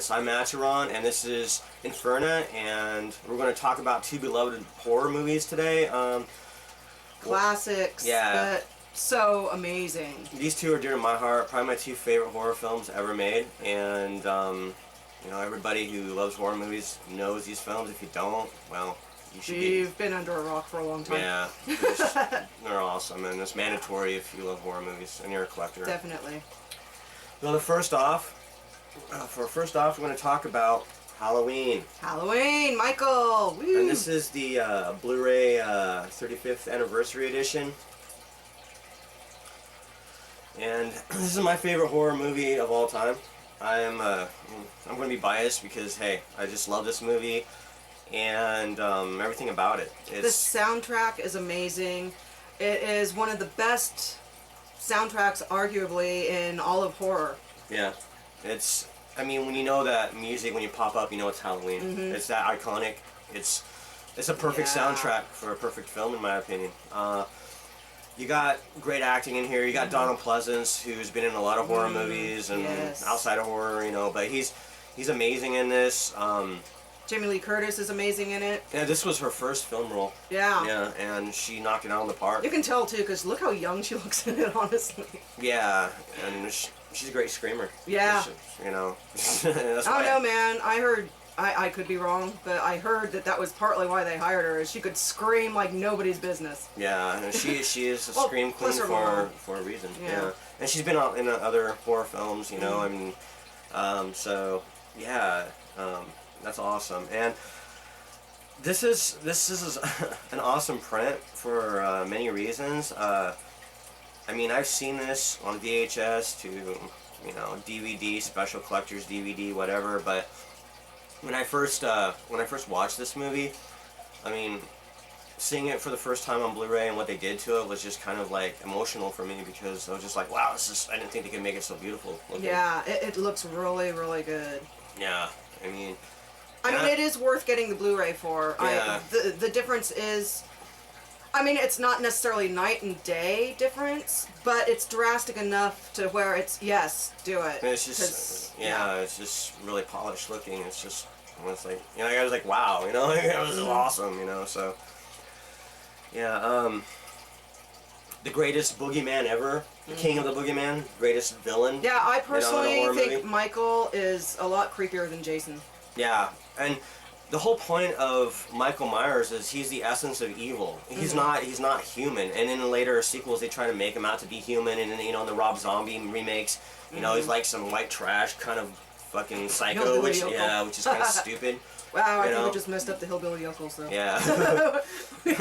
I'm Acheron, and this is Inferna, and we're going to talk about two beloved horror movies today. Classics, yeah, but so amazing. These two are dear to my heart, probably my two favorite horror films ever made, and you know, everybody who loves horror movies knows these films. If you don't, well, you should You've been under a rock for a long time. Yeah, they're awesome, and it's mandatory if you love horror movies and you're a collector. Definitely. Well, first off, we're going to talk about Halloween. Halloween, Michael! Woo. And this is the Blu-ray 35th anniversary edition. And this is my favorite horror movie of all time. I'm going to be biased because, hey, I just love this movie and everything about it. The soundtrack is amazing. It is one of the best soundtracks, arguably, in all of horror. Yeah. I mean, when you know that music, when you pop up, you know it's Halloween. Mm-hmm. It's that iconic. It's a perfect soundtrack for a perfect film, in my opinion. You got great acting in here. You got Donald Pleasance, who's been in a lot of horror movies and outside of horror, you know, but he's amazing in this. Jamie Lee Curtis is amazing in it. Yeah, this was her first film role. Yeah. Yeah, and she knocked it out of the park. You can tell, too, because look how young she looks in it, honestly. Yeah, and she's a great screamer. Yeah. You know. I don't know, man. I heard, I could be wrong, but I heard that was partly why they hired her, is she could scream like nobody's business. Yeah, and she is a scream queen for a reason. Yeah. And she's been in other horror films, you know, I mean, so, yeah, that's awesome. And this is an awesome print for many reasons. I mean, I've seen this on VHS to, you know, DVD, special collectors DVD, whatever. But when I first watched this movie, I mean, seeing it for the first time on Blu-ray and what they did to it was just kind of like emotional for me, because I was just like, wow, I didn't think they could make it so beautiful looking. Yeah, it looks really, really good. Yeah, I mean, it is worth getting the Blu-ray for. Yeah. The difference is, I mean, it's not necessarily night and day difference, but it's drastic enough to where it's, yes, do it. It's just, it's just really polished looking. It's just, it's like, you know, I was like, wow, you know, it was awesome, you know, so, yeah, the greatest boogeyman ever, the king of the boogeyman, greatest villain. Yeah, I personally think movie. Michael is a lot creepier than Jason. Yeah, and the whole point of Michael Myers is he's the essence of evil. He's not human. And in the later sequels, they try to make him out to be human. And in the Rob Zombie remakes, you know, he's like some white trash kind of fucking psycho, which is kind of stupid. Wow, I think we just messed up the hillbilly yokels, though. Yeah. we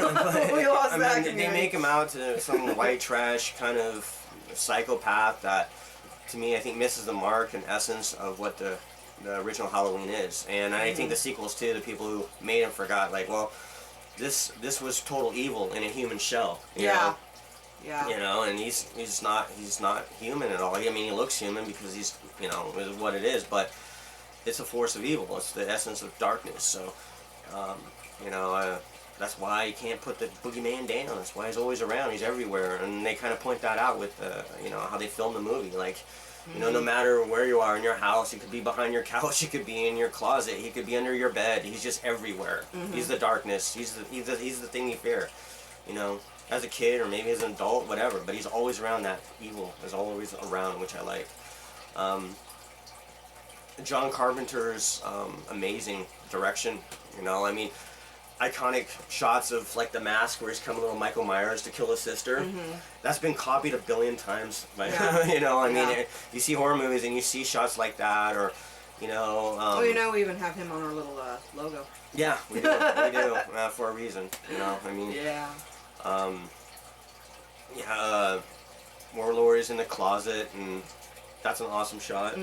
lost that. They make him out to some white trash kind of psychopath that, to me, I think misses the mark and essence of what the original Halloween is. And I think the sequels too, the people who made him forgot, like, well, this was total evil in a human shell. You know? Yeah. You know, and he's not human at all. I mean, he looks human because he's, you know, is what it is, but it's a force of evil. It's the essence of darkness. So, you know, that's why you can't put the boogeyman down. That's why he's always around. He's everywhere. And they kind of point that out with, you know, how they filmed the movie. Like, you know, no matter where you are in your house, he could be behind your couch, he could be in your closet, he could be under your bed. He's just everywhere. He's the darkness. He's the thing you fear. You know, as a kid or maybe as an adult, whatever. But he's always around. That evil is always around, which I like. John Carpenter's amazing direction. You know, I mean, iconic shots of like The Mask where he's coming little Michael Myers to kill his sister. That's been copied 1 billion times. You know, I mean, you see horror movies and you see shots like that, or, you know. Well, you know, we even have him on our little logo. Yeah, we do. We do for a reason. You know, I mean. Warlord is in the closet, and that's an awesome shot.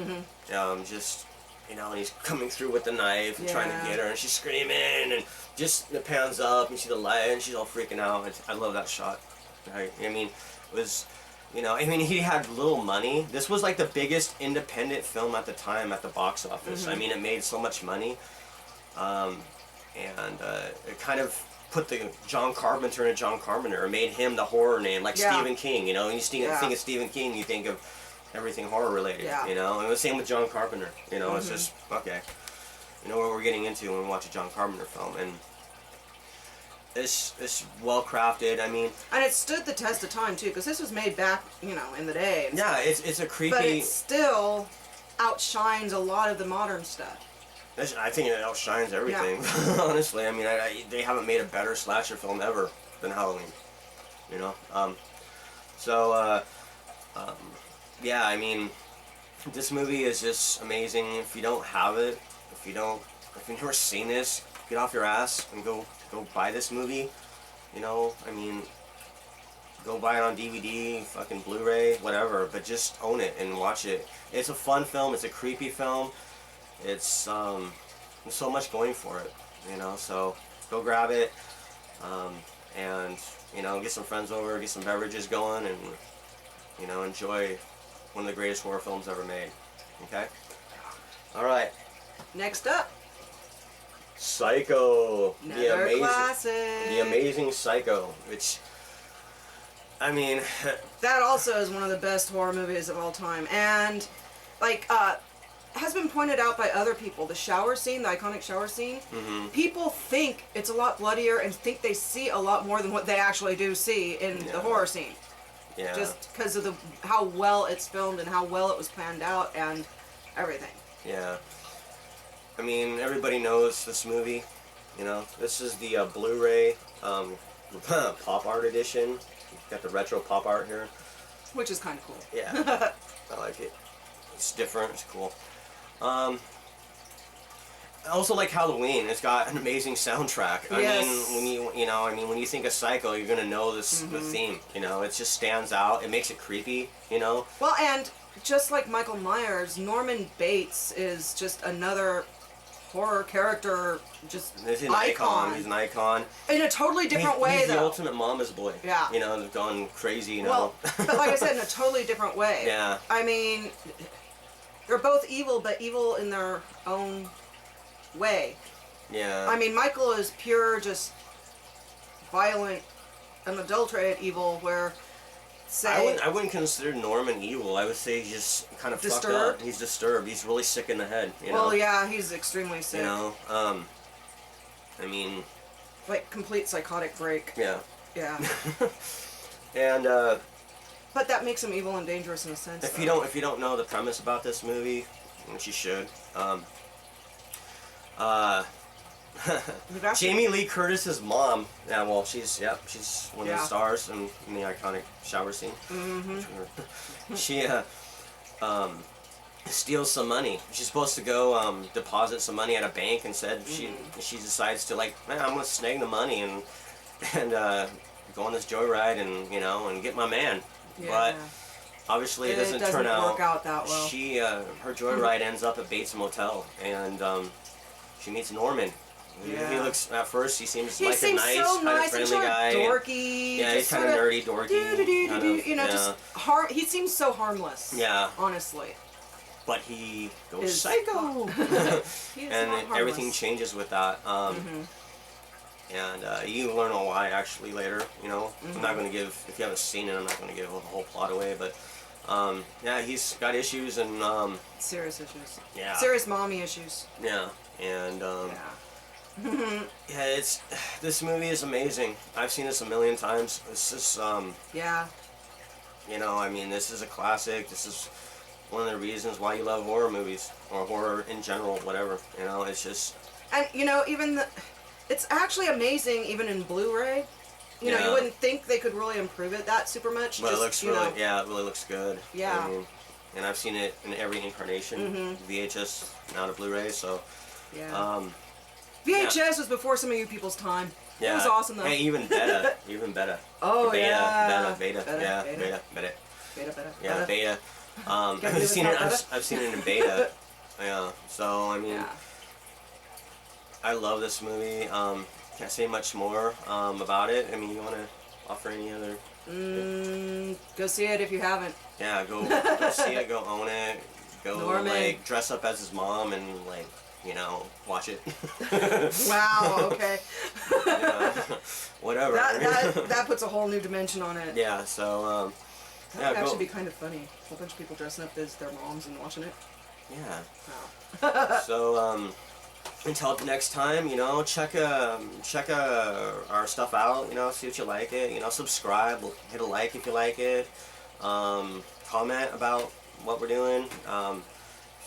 Just, you know, and he's coming through with the knife and trying to get her, and she's screaming, and just it pans up, and you see the light, and she's all freaking out. I love that shot. I mean, it was, you know, I mean, he had little money. This was like the biggest independent film at the time at the box office. I mean, it made so much money, and it kind of put the John Carpenter in John Carpenter. It made him the horror name, like Stephen King. You know, when you think of Stephen King, you think of everything horror related. Yeah. You know, and the same with John Carpenter. You know, it's just okay. You know what we're getting into when we watch a John Carpenter film, and it's well crafted. I mean, and it stood the test of time too, because this was made back, you know, in the day. And yeah, it's a creepy. But it still outshines a lot of the modern stuff. I think it outshines everything. Yeah. Honestly, I mean, they haven't made a better slasher film ever than Halloween. You know, yeah. I mean, this movie is just amazing. If you don't have it, if you've never seen this, get off your ass and go buy this movie. You know, I mean, go buy it on DVD, fucking Blu-ray, whatever. But just own it and watch it. It's a fun film. It's a creepy film. It's there's so much going for it. You know, so go grab it, and you know, get some friends over, get some beverages going, and you know, enjoy one of the greatest horror films ever made. Okay. All right. Next up, Psycho. Another classic. The Amazing Psycho, which, I mean, that also is one of the best horror movies of all time, and like has been pointed out by other people. The shower scene, the iconic shower scene. Mm-hmm. People think it's a lot bloodier and think they see a lot more than what they actually do see in the horror scene. Yeah. Just because of how well it's filmed and how well it was planned out and everything. Yeah. I mean, everybody knows this movie. You know, this is the Blu-ray pop art edition. Got the retro pop art here, which is kind of cool. Yeah, I like it. It's different. It's cool. I also like Halloween. It's got an amazing soundtrack. I mean, when you think of Psycho, you're gonna know this the theme. You know, it just stands out. It makes it creepy. You know. Well, and just like Michael Myers, Norman Bates is just another horror character, just He's an icon. He's an icon. In a totally different way, he's though. the ultimate mama's boy. Yeah. You know, gone crazy, you know. Well, but like I said, in a totally different way. Yeah. I mean, they're both evil, but evil in their own way. Yeah. I mean, Michael is pure, just violent, unadulterated evil, where, say... I wouldn't consider Norman evil. I would say he's just kind of fucked up. He's disturbed. He's really sick in the head, you know? Well, yeah, he's extremely sick. You know, I mean... like, complete psychotic break. Yeah. Yeah. And, but that makes him evil and dangerous in a sense. If you don't know the premise about this movie, which you should, Jamie Lee Curtis's mom. Yeah, well, she's one of the stars in the iconic shower scene. Mm-hmm. She steals some money. She's supposed to go deposit some money at a bank. Instead, she decides to I'm gonna snag the money and go on this joyride and get my man. Yeah. But obviously it doesn't turn work out that well. She her joyride ends up at Bates Motel, and she meets Norman. Yeah. He looks, at first, he seems like a nice, so kind of friendly guy. Dorky. Yeah, he's kind of nerdy, dorky. Just he seems so harmless. Yeah. Honestly. But he goes psycho. And everything changes with that. And you learn why actually later, you know. I'm not going to give, if you haven't seen it, I'm not going to give the whole plot away, but yeah, he's got issues and serious issues. Yeah. Serious mommy issues. Yeah. And yeah, this movie is amazing. I've seen this a million times. This is yeah. You know, I mean, this is a classic. This is one of the reasons why you love horror movies or horror in general, whatever. You know, it's just. And you know, it's actually amazing, even in Blu-ray. You know, you wouldn't think they could really improve it that super much. But it looks really, it really looks good. Yeah. I mean, and I've seen it in every incarnation, VHS, now to Blu-ray. So. Yeah. VHS was before some of you people's time. Yeah. It was awesome though. Hey, even beta, even beta. Oh beta, yeah. Beta. Yeah, beta. I've seen it in beta. Yeah. So I mean, I love this movie. Can't say much more about it. I mean, you want to offer any other? Go see it if you haven't. Yeah, go see it. Go own it. Go Norman. Dress up as his mom and watch it. Wow. Okay. Whatever. That puts a whole new dimension on it. Yeah. So That Yeah, would go. actually be kind of funny. A whole bunch of people dressing up as their moms and watching it. Yeah. Wow. So until next time, you know, check our stuff out. You know, see what you like it. You know, subscribe, hit a like if you like it. Comment about what we're doing.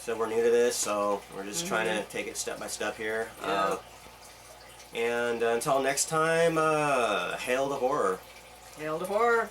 So we're new to this, so we're just trying to take it step by step here. Yeah. And until next time, hail the horror. Hail to horror.